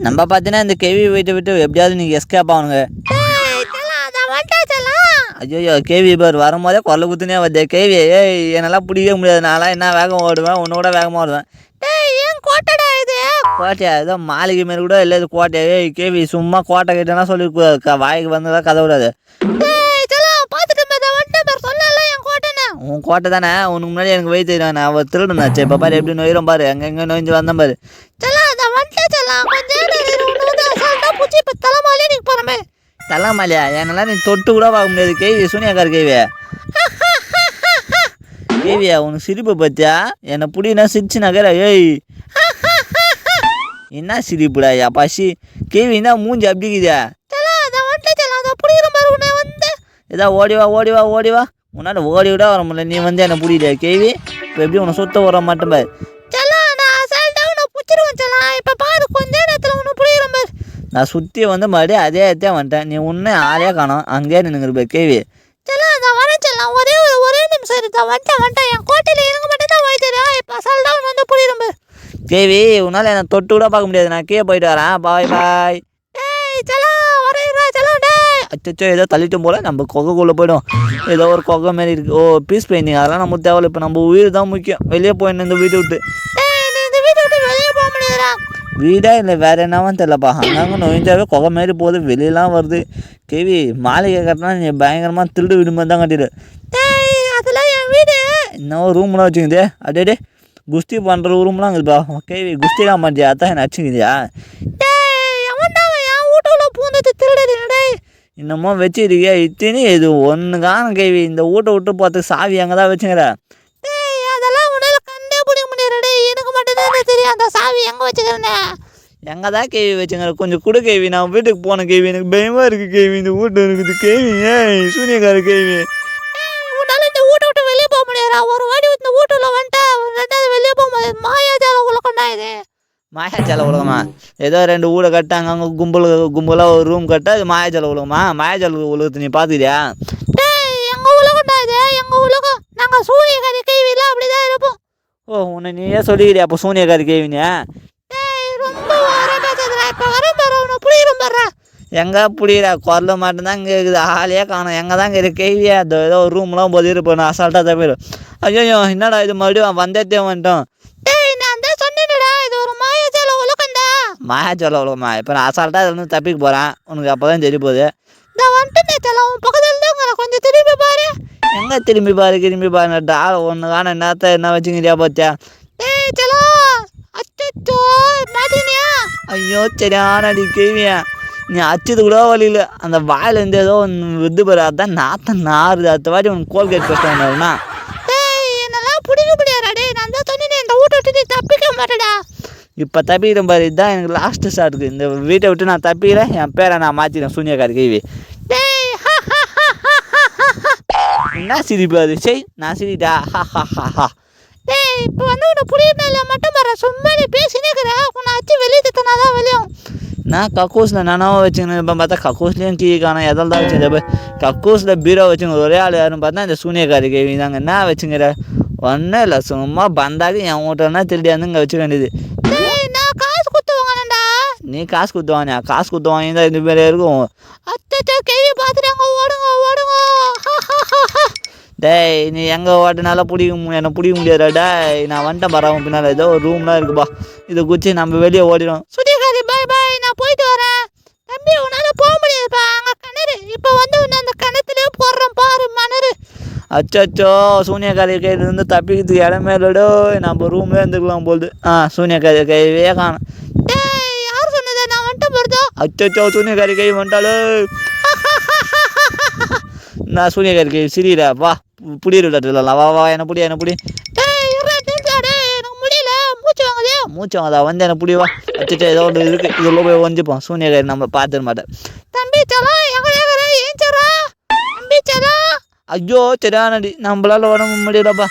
நம்ம பார்த்தீங்கன்னா இந்த கேவி வீட்டை விட்டு எப்படியாவது நீங்கள் எஸ்கேப் ஆகணுங்க. ஐயோ கேவி பார் வரும்போதே குரல் குத்துனே வருது. கேவி ஏய் என்னெல்லாம் பிடிக்கவே முடியாது. நான்லாம் என்ன வேகம் ஓடுவேன், உன்னோட வேகமாக ஓடுவேன். கோட்டையா ஏதோ மாளிகை மாரி கூட இல்லை இது கோட்டையா? ஏய் கேவி சும்மா கோட்டை கிட்டனா சொல்லி வாய்க்கு வந்ததான் கதை விடாது. உன் கோட்டை தானே, உனக்கு முன்னாடி எனக்கு வெயிட் தெரியும். நான் அவள் திருடுனாச்சு. இப்போ பாரு எப்படி நோயிரும் பாரு, எங்கே நோய்ஞ்சு வந்தேன் பாரு. தலைமாலியா என்னெல்லாம் நீ தொட்டு கூட பார்க்க முடியாது. KV சூனியாக்கார் KV. கேவியா உனக்கு சிரிப்பு பத்தியா? என்னை புடினா சிரிச்சுனாக்கிற. ஏய் என்ன சிரிப்புடா பசி. கேவி என்ன மூஞ்சி அப்படிக்குதா? ஏதா ஓடிவா உன்னால ஓடி விட வர முடியல. நீ வந்து என்னை பிடிக்கல கேவி. இப்போ எப்படி உன்னை சுத்த வர மாட்டேன் பாரு. நான் சுற்றி வந்து மறுபடியும் அதே இடத்தையும் வந்துட்டேன். நீ ஒன்றும் ஆளையே காணோம், அங்கேயே நின்றுருப்ப கேவி. கேவி உன்னால் என்னை தொட்டு கூட பார்க்க முடியாது. நான் கீழே போயிட்டு வரேன். பாய். அச்சோ ஏதோ தள்ளிட்டும் போல். நம்ம கொகைக்குள்ளே போய்டும். ஏதோ ஒரு கொகை மாரி இருக்குது. ஓ பீஸ் பெயிண்டிங் அதெல்லாம் நமக்கு தேவையில்லை. இப்போ நம்ம உயிர் தான் முக்கியம். வெளியே போயிடணும் இந்த வீட்டை விட்டு. வீடா இல்லை வேறு என்னவான்னு தெரியலப்பா. அங்கங்கே நோய்ஞ்சாவே கொகை மாரி போகுது, வெளியெல்லாம் வருது. கேவி மாளிகை கட்டினா நீ பயங்கரமாக திருடு வீடு மாதிரி தான் கட்டிடு. இன்னும் ரூம்லாம் வச்சுக்குதே. அடே குஸ்தி பண்ணுற ரூம்லாம் இருக்குதுப்பா. கேவி குஸ்திலாம் பண்ணியா? அதான் என்ன வச்சுக்குதியா? இன்னமும் வச்சுருக்கியா? இத்தனி இது ஒன்று காணும் கேவி. இந்த வீட்டை விட்டு போகிறதுக்கு சாவி அங்கே தான் வச்சுக்கிற. எங்கே தான் கேவி வச்சுங்கிற? கொஞ்சம் கொடு கேவி. நான் வீட்டுக்கு போனேன் கேவி. எனக்கு பயமாக இருக்குது கேவி. இந்த வீட்டு இருக்குது கேவி. ஏய் சூனியக்கார கேவி. வெளியே போக முடியாது. ஒரு வாடி இந்த வீட்டுல வந்துட்டா ரெண்டாவது வெளியே போக முடியாது. மாயாஜால உலகம்டா இது. மாயாஜால உலகமா? ஏதோ 2 வீடை கட்டாங்க அங்கே கும்பலாக ஒரு ரூம் கட்ட. அது மாயாஜால உலகமா? மாயாஜால உலகத்தை நீ பார்த்துக்கிறியா? எங்கள் உலகம்டா இது, எங்கள் உலகம். நாங்கள் சூனியக்காரி கேவிலாம் அப்படிதான் இருப்போம். ஓ உன்னை நீயே சொல்லிக்கிறியா அப்போ சூனியக்காரி கேவினியா? எங்கே புரியுறா? குரல மட்டும்தான் இங்கே இருக்குது, ஆளையே காணும். எங்கே தாங்க இருக்குது கேவியா? ஏதோ ஒரு ரூம்லாம் போது இருப்பேன். நான் அசால்ட்டாக தப்பிடும். ஐயோ என்னடா இது மறுபடியும் வந்தே வந்துட்டோம். மாயாஜால உலகமா? இப்போ நான் அசால்ட்டாக இதில் வந்து தப்பிக்க போகிறேன். உனக்கு அப்போ தான் தெரிய போகுது. கொஞ்சம் திரும்பி பாரு. எங்கே திரும்பி பாருடா. ஒன்று காண என்னத்த என்ன வச்சுக்கிறியா பார்த்தியா? ஐயோ சரியானடி கேவியா. நீ அச்சது கூட வழியில் அந்த வாயிலேருந்து ஏதோ ஒன்று விது பாரு. அதுதான் நாத்தம் நாறுது. அடுத்த வாட்டி உனக்கு கோல்கேட் ஃபஸ்ட் வந்தாருண்ணா. என்னெல்லாம் பிடிக்க முடியாடா. நான் தான் சொன்னேன் இந்த வீட்டை விட்டு தப்பிக்க மாட்டேடா. இப்போ தப்பிக்கிறேன் பாரு. இதுதான் எனக்கு லாஸ்ட்டு ஷாட்டுக்கு. இந்த வீட்டை விட்டு நான் தப்பிக்கிறேன். என் பேரை நான் மாற்றிக்கிறேன் சூனியக்காரி கேவி. என்ன சிரிப்பு அது? சரி நான் சிரிட்டா. இப்போ வந்து உன்னை புரியுது மட்டும் பாரு. சும்மா நீ பேசினேக்கிற. உன்னை அச்சு வெளியே தனாதான் வெளியும். நான் கக்கூஸில் நானாவும் வச்சுக்கணும். இப்போ பார்த்தா கக்கூஸ்லேயும் கீழே காணும். எதில் தான் வச்சுருந்தேன். கக்கூஸில் பீரோ வச்சுங்க. ஒரே ஆள் யாருன்னு பார்த்தா இந்த சூனியக்காரி கேவி தாங்க. என்ன வச்சுங்கிற? ஒன்றும் இல்லை சும்மா பந்தாக்கு என் வீட்டோன்னா திருடியாந்து இங்கே வச்சுக்க வேண்டியது. நீ காசு கொடுத்துவானியா? காசு கொடுத்து வாங்கி தான் இந்த பேரே இருக்கும். டேய் நீ எங்கே ஓட்டினாலும் என்னை பிடிக்க முடியாதா? டேய் நான் வந்துட்டேன் பரவாயில்ல. பின்னால் ஏதோ ஒரு ரூம்லாம் இருக்குப்பா. இதை குச்சி நம்ம வெளியே ஓடிடும். பாய் நான் போயிட்டு வரேன். தம்பி உன்னால் போக முடியாதுப்பா. அங்கே கிணறு. இப்போ வந்து அந்த கிணத்துலேயே போடுறோம் பாரு மணறு. அச்சோ சூனியக்காரி கையிலேருந்து தப்பிக்கிறதுக்கு இடமே இல்லடோ. நம்ம ரூம்லேயே இருந்துக்கலாம் போகுது. சூனியக்காரி கையவே காணும். அச்சோ சூனியக்காரி கை வந்துட்டாலோ. நான் சூனியக்காரி கை சிரிடா. வா புடிடலாம். வா என்ன புடி மூச்சு வாங்கதா வந்து என்ன புடிவா. அச்சோ ஏதோ ஒன்று இருக்கு. இதில் போய் ஒஞ்சிப்போம். சூனியக்காரி நம்ம பார்த்துக்க மாட்டேன். ஐயோ சரியானடி. நம்மளால உடம்பு முடியலப்பா.